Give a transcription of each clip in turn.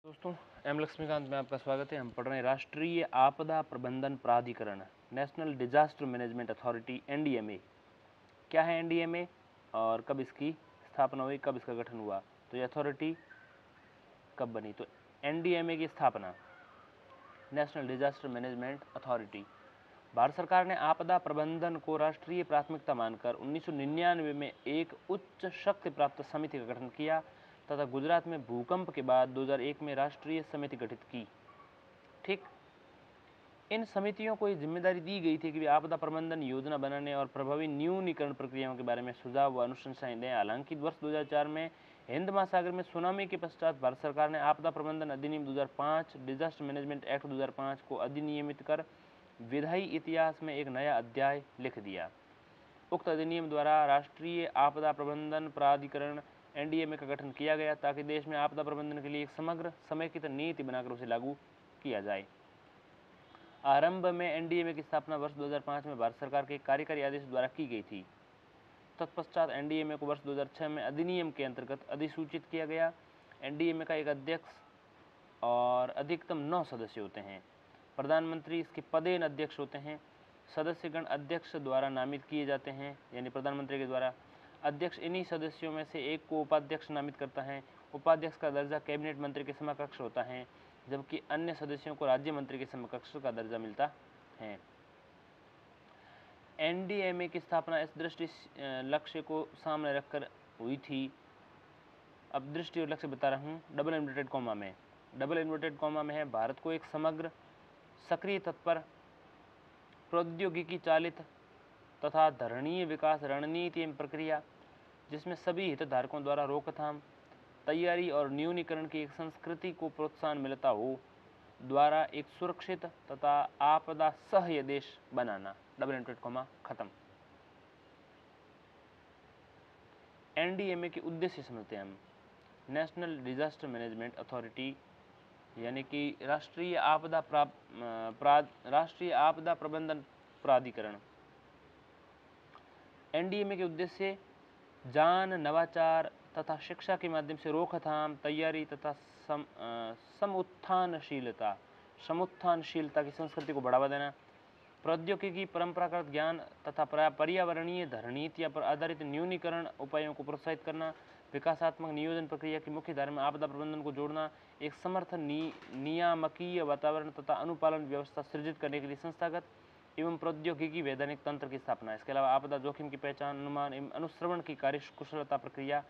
दोस्तों, एम लक्ष्मीकांत में आपका स्वागत है। हम पढ़ रहे हैं राष्ट्रीय आपदा प्रबंधन प्राधिकरण, national disaster management authority, NDMA. क्या है एनडीएमए और कब इसकी स्थापना हुई, कब इसका गठन हुआ, तो ये अथॉरिटी कब बनी? तो एनडीएमए की स्थापना, national disaster management authority, Bharat सरकार ने आपदा प्रबंधन को राष्ट्रीय प्राथमिकता मानकर 1999 में एक उच्च शक्ति प्राप्त समिति का गठन किया तथा गुजरात में भूकंप के बाद 2001 में राष्ट्रीय समिति गठित की। ठीक, इन समितियों को ये जिम्मेदारी दी गई थी कि वे आपदा प्रबंधन योजना बनाने और प्रभावी न्यूनीकरण प्रक्रियाओं के बारे में सुझाव व अनुशंसाएं दें। हालांकि वर्ष 2004 में हिंद महासागर में सुनामी के पश्चात भारत सरकार ने आपदा प्रबंधन अधिनियम 2005, डिजास्टर मैनेजमेंट एक्ट 2005 को अधिनियमित कर विधायी इतिहास में एक नया अध्याय लिख दिया। उक्त अधिनियम द्वारा राष्ट्रीय आपदा प्रबंधन प्राधिकरण एनडीएमए का गठन किया गया ताकि देश में आपदा प्रबंधन के लिए एक समग्र समेकित नीति बनाकर उसे लागू किया जाए। आरंभ में एनडीएमए की स्थापना वर्ष 2005 में भारत सरकार के कार्यकारी आदेश द्वारा की गई थी। तत्पश्चात एनडीएमए को वर्ष 2006 में अधिनियम के अंतर्गत अधिसूचित किया गया। एनडीएमए का एक अध्यक्ष और अधिकतम 9 सदस्य होते हैं। प्रधानमंत्री इसके पदेन अध्यक्ष होते हैं। सदस्यगण अध्यक्ष द्वारा नामित किए जाते हैं, यानी प्रधानमंत्री के द्वारा। अध्यक्ष इन्हीं सदस्यों में से एक को उपाध्यक्ष नामित करता है। उपाध्यक्ष का दर्जा कैबिनेट मंत्री के समकक्ष होता है, जबकि अन्य सदस्यों को राज्य मंत्री के समकक्ष का दर्जा मिलता है। एनडीएमए की स्थापना इस दृष्टि लक्ष्य को सामने रखकर हुई थी। अब दृष्टि और लक्ष्य बता रहा हूँ डबल इन्वर्टेड कॉमा में। डबल इन्वर्टेड कॉमा में है, भारत को एक समग्र, सक्रिय, तत्पर, प्रौद्योगिकी चालित तथा धरणीय विकास रणनीति एवं प्रक्रिया जिसमें सभी हितधारकों द्वारा रोकथाम, तैयारी और न्यूनीकरण की एक संस्कृति को प्रोत्साहन मिलता हो, द्वारा एक सुरक्षित तथा आपदा सह्य देश बनाना। डबल इन्वर्टेड कॉमा खत्म। एनडीएमए के उद्देश्य समझते हैं हम। नेशनल डिजास्टर मैनेजमेंट अथॉरिटी यानी कि राष्ट्रीय आपदा प्रबंधन प्राधिकरण। एनडीएमए के उद्देश्य ज्ञान, नवाचार तथा शिक्षा के माध्यम से रोकथाम, तैयारी तथा समुत्थानशीलता की संस्कृति को बढ़ावा देना, प्रौद्योगिकी, परंपरागत ज्ञान तथा पर्यावरणीय रणनीतियों पर आधारित न्यूनीकरण उपायों को प्रोत्साहित करना, विकासात्मक नियोजन प्रक्रिया की मुख्य धारा में आपदा प्रबंधन को जोड़ना, एक समर्थन नियामकीय वातावरण तथा अनुपालन व्यवस्था सृजित करने के लिए संस्थागत एवं प्रौद्योगिकी वैधानिक तंत्र की स्थापना। इसके अलावा आपदा जोखिम की पहचान, अनुमान एवं अनुश्रवण की कार्यकुशलता प्रक्रिया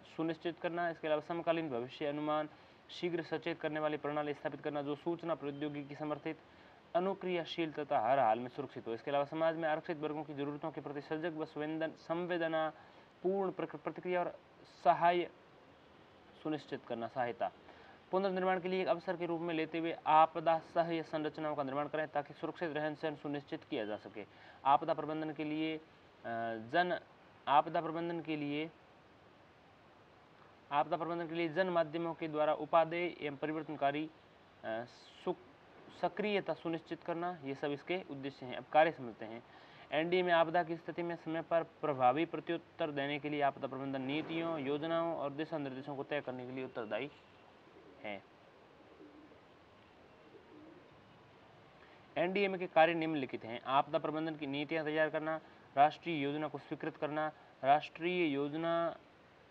सुनिश्चित करना। इसके अलावा समकालीन भविष्य अनुमान, शीघ्र सचेत करने वाली प्रणाली स्थापित करना जो सूचना प्रौद्योगिकी समर्थित, अनुक्रियाशील तथा हर हाल में सुरक्षित हो। इसके अलावा समाज में आरक्षित वर्गों की जरूरतों के प्रति सजग व संवेदना पूर्ण प्रतिक्रिया और सहायता पुनर्निर्माण के लिए एक अवसर के रूप में लेते हुए आपदा सह्य संरचनाओं का निर्माण करें ताकि सुरक्षित रहन सहन सुनिश्चित किया जा सके। आपदा प्रबंधन के लिए जन माध्यमों के द्वारा उपादेय एवं परिवर्तनकारी सक्रियता सुनिश्चित करना, ये सब इसके उद्देश्य हैं। अब कार्य समझते हैं। एनडीएमए आपदा की स्थिति में समय पर प्रभावी प्रत्युत्तर देने के लिए आपदा प्रबंधन नीतियों, योजनाओं और दिशा निर्देशों को तय करने के लिए उत्तरदायी है। एनडीएमए के कार्य निम्नलिखित हैं। आपदा प्रबंधन की नीतियां तैयार करना, राष्ट्रीय योजना को स्वीकृत करना, राष्ट्रीय योजना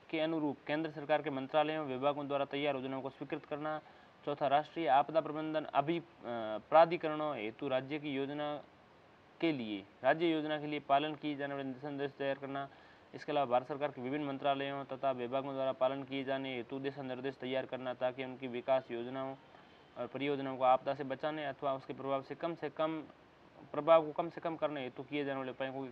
के अनुरूप केंद्र सरकार के मंत्रालयों विभागों द्वारा तैयार योजनाओं को स्वीकृत करना। चौथा, राष्ट्रीय आपदा प्रबंधन प्राधिकरणों हेतु राज्य योजना के लिए पालन किए जाने वाले दिशा निर्देश तैयार करना। इसके अलावा भारत सरकार के विभिन्न मंत्रालयों तथा विभागों द्वारा पालन किए जाने हेतु दिशा निर्देश तैयार करना ताकि उनकी विकास योजनाओं और परियोजनाओं को आपदा से बचाने अथवा उसके प्रभाव को कम से कम करने हेतु किए जाने वाले उपायों को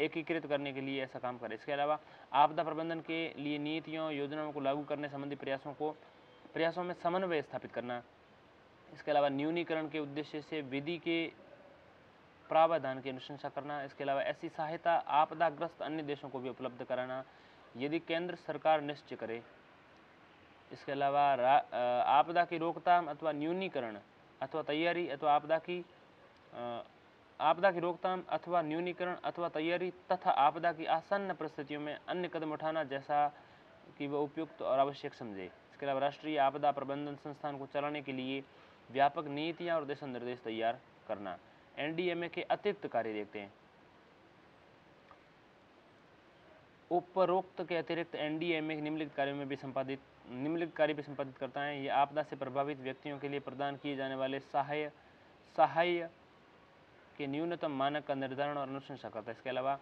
एकीकृत करने के लिए ऐसा काम करें। इसके अलावा आपदा प्रबंधन के लिए नीतियों, योजनाओं को लागू करने संबंधी प्रयासों में समन्वय स्थापित करना। इसके अलावा न्यूनीकरण के उद्देश्य से विधि के प्रावधान की अनुशंसा करना। इसके अलावा ऐसी सहायता आपदाग्रस्त अन्य देशों को भी उपलब्ध कराना यदि केंद्र सरकार निश्चय करे। इसके अलावा आपदा की रोकथाम अथवा न्यूनीकरण अथवा तैयारी अथवा आपदा की रोकथाम अथवा न्यूनीकरण अथवा तैयारी तथा आपदा की आसन्न परिस्थितियों में अन्य कदम उठाना जैसा कि वह उपयुक्त और आवश्यक समझे। इसके अलावा राष्ट्रीय आपदा प्रबंधन संस्थान को चलाने के लिए व्यापक नीतियाँ और दिशा निर्देश तैयार करना। एनडीएमए के अतिरिक्त कार्य देखते हैं। उपरोक्त के अतिरिक्त एनडीएमए निम्नलिखित कार्यों में भी निम्नलिखित कार्य भी संपादित करता है। यह आपदा से प्रभावित व्यक्तियों के लिए प्रदान किए जाने वाले सहाय के न्यूनतम मानक का निर्धारण और अनुशंसा करता है। इसके अलावा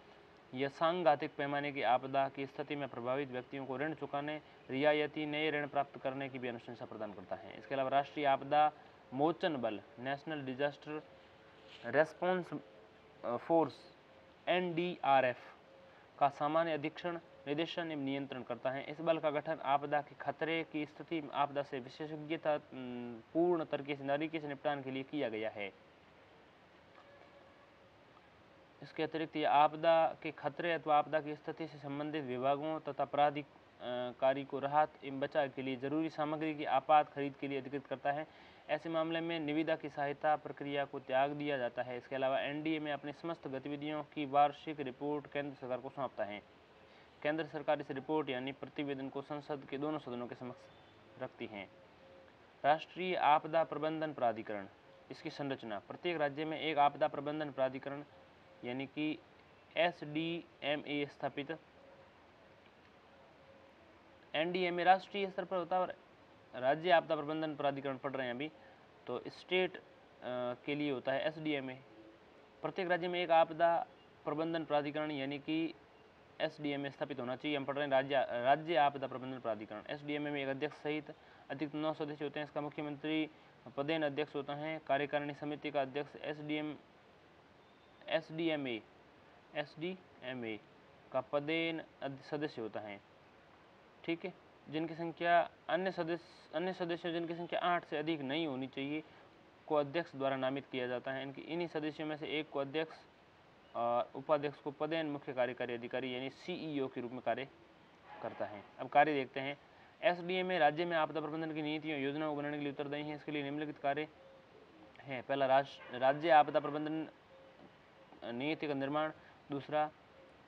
यह सांघातिक पैमाने की आपदा की स्थिति में प्रभावित व्यक्तियों को ऋण चुकाने, रियायती नए ऋण प्राप्त करने की भी अनुशंसा प्रदान करता है। इसके अलावा राष्ट्रीय आपदा मोचन बल national disaster response force NDRF का सामान्य अधीक्षण, निदेशन एवं नियंत्रण करता है। इस बल का गठन आपदा के खतरे की स्थिति में आपदा से विशेषज्ञता पूर्ण तरीके से निपटान के लिए किया गया है। इसके अतिरिक्त यह आपदा के खतरे अथवा आपदा की स्थिति से संबंधित विभागों तथा प्राधिकारी को राहत एवं बचाव के लिए जरूरी सामग्री की आपात खरीद के लिए अधिकृत करता है। ऐसे मामले में निविदा की सहायता प्रक्रिया को त्याग दिया जाता है। इसके अलावा एनडीएमए अपनी समस्त गतिविधियों की वार्षिक रिपोर्ट केंद्र सरकार को सौंपता है। केंद्र सरकार इस रिपोर्ट यानी प्रतिवेदन को संसद के दोनों सदनों के समक्ष रखती है। राष्ट्रीय आपदा प्रबंधन प्राधिकरण, इसकी संरचना। प्रत्येक राज्य में एक आपदा प्रबंधन प्राधिकरण यानी कि एसडीएमए स्थापित। एनडीएमए राष्ट्रीय स्तर पर होता है और राज्य आपदा प्रबंधन प्राधिकरण पढ़ रहे हैं अभी, तो स्टेट के लिए होता है एसडीएमए। प्रत्येक राज्य में एक आपदा प्रबंधन प्राधिकरण यानी कि एसडीएमए स्थापित होना चाहिए। हम पढ़ रहे हैं राज्य आपदा प्रबंधन प्राधिकरण। एसडीएमए में एक अध्यक्ष सहित अधिकतम 9 सदस्य होते हैं। इसका मुख्यमंत्री पदेन अध्यक्ष होता है। कार्यकारिणी समिति का अध्यक्ष एसडीएमए का पदेन सदस्य होता है। ठीक है, जिनकी संख्या अन्य सदस्यों जिनकी संख्या 8 से अधिक नहीं होनी चाहिए को अध्यक्ष द्वारा नामित किया जाता है। इन्हीं सदस्यों में से एक को अध्यक्ष और उपाध्यक्ष को पदेन मुख्य कार्यकारी अधिकारी यानी सीईओ के रूप में कार्य करता है। अब कार्य देखते हैं। एसडीएमए राज्य में आपदा प्रबंधन की नीतियों योजनाओं को बनाने के लिए उत्तरदायी है। इसके लिए निम्नलिखित कार्य हैं। पहला, राज्य आपदा प्रबंधन नीति का निर्माण। दूसरा,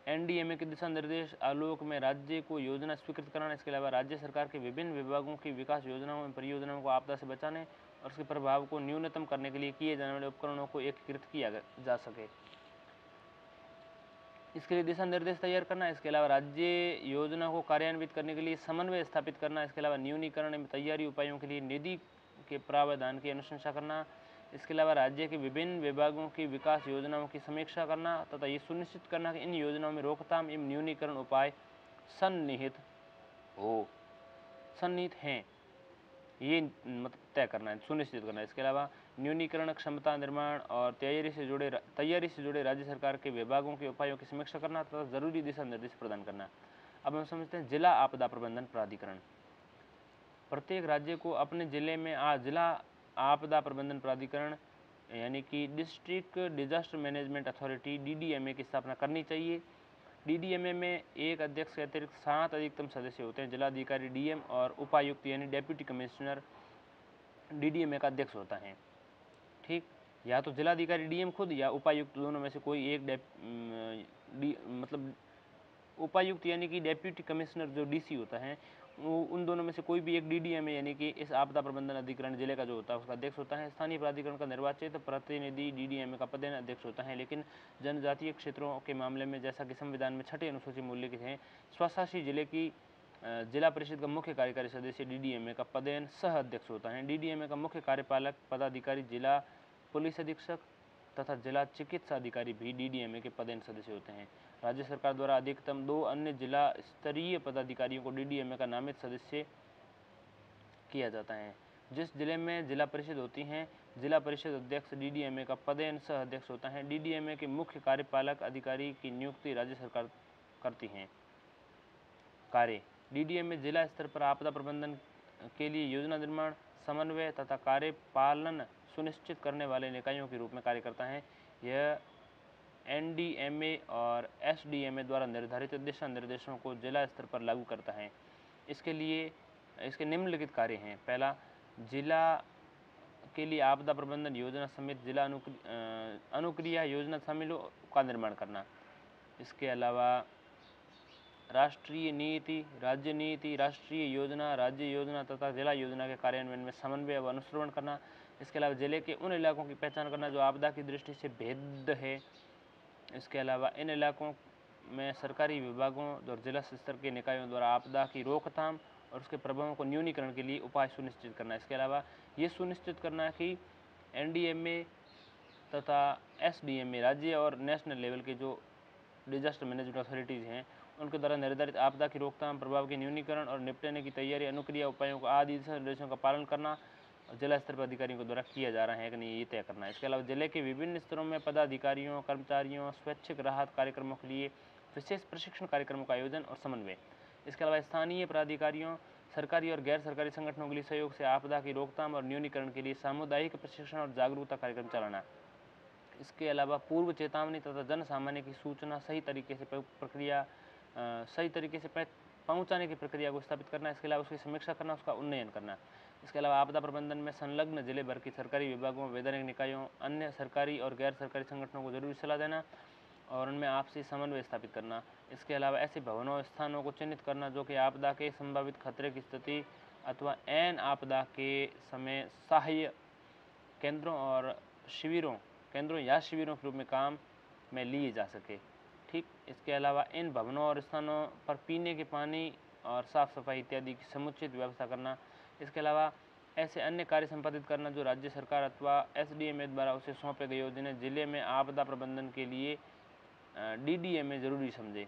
एनडीएमए के दिशा निर्देश आलोक में राज्य को योजना स्वीकृत कराना। इसके अलावा राज्य सरकार के विभिन्न विभागों की विकास योजनाओं एवं परियोजनाओं को आपदा से बचाने और उसके प्रभाव को न्यूनतम करने के लिए किए जाने वाले उपकरणों को एकीकृत किया जा सके, इसके लिए दिशा निर्देश तैयार करना। इसके अलावा राज्य योजना को कार्यान्वित करने के लिए समन्वय स्थापित करना। इसके अलावा न्यूनीकरण एवं तैयारी उपायों के लिए निधि के प्रावधान की अनुशंसा करना। इसके अलावा राज्य के विभिन्न विभागों की विकास योजनाओं की समीक्षा करना तथा ये सुनिश्चित करना कि इन योजनाओं में रोकथाम एवं न्यूनीकरण उपाय सन्निहित हैं, ये मतलब तय करना है, सुनिश्चित करना है। इसके अलावा न्यूनीकरण क्षमता निर्माण और तैयारी से जुड़े राज्य सरकार के विभागों के उपायों की समीक्षा करना तथा जरूरी दिशा निर्देश प्रदान करना। अब हम समझते हैं जिला आपदा प्रबंधन प्राधिकरण। प्रत्येक राज्य को अपने जिले में जिला आपदा प्रबंधन प्राधिकरण यानी कि district disaster management authority DDMA की स्थापना करनी चाहिए। डीडीएमए में एक अध्यक्ष के अतिरिक्त 7 अधिकतम सदस्य होते हैं। जिलाधिकारी डीएम और उपायुक्त यानी डेप्यूटी कमिश्नर डीडीएमए का अध्यक्ष होता है। ठीक, या तो जिलाधिकारी डीएम खुद या उपायुक्त, दोनों में से कोई एक मतलब उपायुक्त यानी कि डेप्यूटी कमिश्नर जो डीसी होता है, उन दोनों में से कोई भी एक डीडीएमए यानी कि इस आपदा प्रबंधन अधिकरण जिले का जो होता है उसका अध्यक्ष होता है। स्थानीय प्राधिकरण का निर्वाचित प्रतिनिधि डीडीएमए का पदेन अध्यक्ष होता है। लेकिन जनजातीय क्षेत्रों के मामले में जैसा कि संविधान में 6ठी अनुसूची में उल्लिखित है, स्वशासी जिले की जिला परिषद का मुख्य कार्यकारी सदस्य डीडीएमए का पदेन सह अध्यक्ष होता है। डीडीएमए का मुख्य कार्यपालक पदाधिकारी जिला पुलिस अधीक्षक तथा जिला चिकित्सा अधिकारी भी डीडीएमए के पदेन सदस्य होते हैं। राज्य सरकार द्वारा अधिकतम 2 अन्य जिला स्तरीय पदाधिकारियों को डीडीएमए का नामित सदस्य किया जाता है। जिस जिले में जिला परिषद होती हैं, जिला परिषद अध्यक्ष डीडीएमए का पदेन सह अध्यक्ष होता है। डीडीएमए के मुख्य कार्यपालक अधिकारी की नियुक्ति राज्य सरकार करती है। कार्य, डीडीएमए जिला स्तर पर आपदा प्रबंधन के लिए योजना निर्माण, समन्वय तथा कार्यपालन सुनिश्चित करने वाले निकायों के रूप में कार्य करता है। यह एनडीएमए और एसडीएमए द्वारा निर्धारित दिशा निर्देशों को जिला स्तर पर लागू करता है। इसके लिए इसके निम्नलिखित कार्य हैं। पहला, जिला के लिए आपदा प्रबंधन योजना समेत जिला अनुक्रिया योजना शामिलों का निर्माण करना। इसके अलावा राष्ट्रीय नीति, राज्य नीति, राष्ट्रीय योजना, राज्य योजना तथा जिला योजना के कार्यान्वयन में समन्वय व अनुश्रवण करना। इसके अलावा जिले के उन इलाकों की पहचान करना जो आपदा की दृष्टि से भेद्य है। इसके अलावा इन इलाकों में सरकारी विभागों और जिला स्तर के निकायों द्वारा आपदा की रोकथाम और उसके प्रभावों को न्यूनीकरण के लिए उपाय सुनिश्चित करना। इसके अलावा ये सुनिश्चित करना कि एनडीएमए तथा एसडीएमए राज्य और नेशनल लेवल के जो डिजास्टर मैनेजमेंट अथॉरिटीज़ हैं उनके द्वारा निर्धारित आपदा की रोकथाम, प्रभाव के न्यूनीकरण और निपटने की तैयारी, अनुक्रिया उपायों को आदि दिशा निर्देशों का पालन करना जिला स्तर पर अधिकारियों के द्वारा किया जा रहा है कि नहीं, ये तय करना है। इसके अलावा जिले के विभिन्न स्तरों में पदाधिकारियों, कर्मचारियों, स्वैच्छिक राहत कार्यक्रमों के लिए विशेष प्रशिक्षण कार्यक्रमों का आयोजन और समन्वय। इसके अलावा स्थानीय प्राधिकारियों, सरकारी और गैर सरकारी संगठनों के लिए सहयोग से आपदा की रोकथाम और न्यूनीकरण के लिए सामुदायिक प्रशिक्षण और जागरूकता कार्यक्रम चलाना। इसके अलावा पूर्व चेतावनी तथा जन सामान्य की सूचना सही तरीके से पहुंचाने की प्रक्रिया को स्थापित करना। इसके अलावा उसकी समीक्षा करना, उसका उन्नयन करना। इसके अलावा आपदा प्रबंधन में संलग्न जिले भर की सरकारी विभागों, वैधानिक निकायों, अन्य सरकारी और गैर सरकारी संगठनों को जरूरी सलाह देना और उनमें आपसी समन्वय स्थापित करना। इसके अलावा ऐसे भवनों, स्थानों को चिन्हित करना जो कि आपदा के संभावित खतरे की स्थिति अथवा एन आपदा के समय सहाय्य केंद्रों या शिविरों के रूप में काम में लिए जा सके। ठीक। इसके अलावा इन भवनों और स्थानों पर पीने के पानी और साफ सफाई इत्यादि की समुचित व्यवस्था करना। इसके अलावा ऐसे अन्य कार्य संपादित करना जो राज्य सरकार अथवा एसडीएमए द्वारा उसे सौंपे गए योजना जिले में आपदा प्रबंधन के लिए डीडीएमए जरूरी समझे।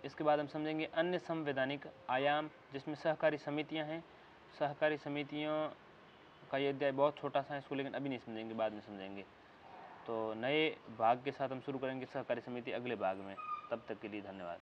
इसके बाद हम समझेंगे अन्य संवैधानिक आयाम, जिसमें सहकारी समितियां हैं। सहकारी समितियों का ये अध्याय बहुत छोटा सा है, इसको लेकिन अभी नहीं समझेंगे, बाद में समझेंगे। तो नए भाग के साथ हम शुरू करेंगे सहकारी समिति अगले भाग में। तब तक के लिए धन्यवाद।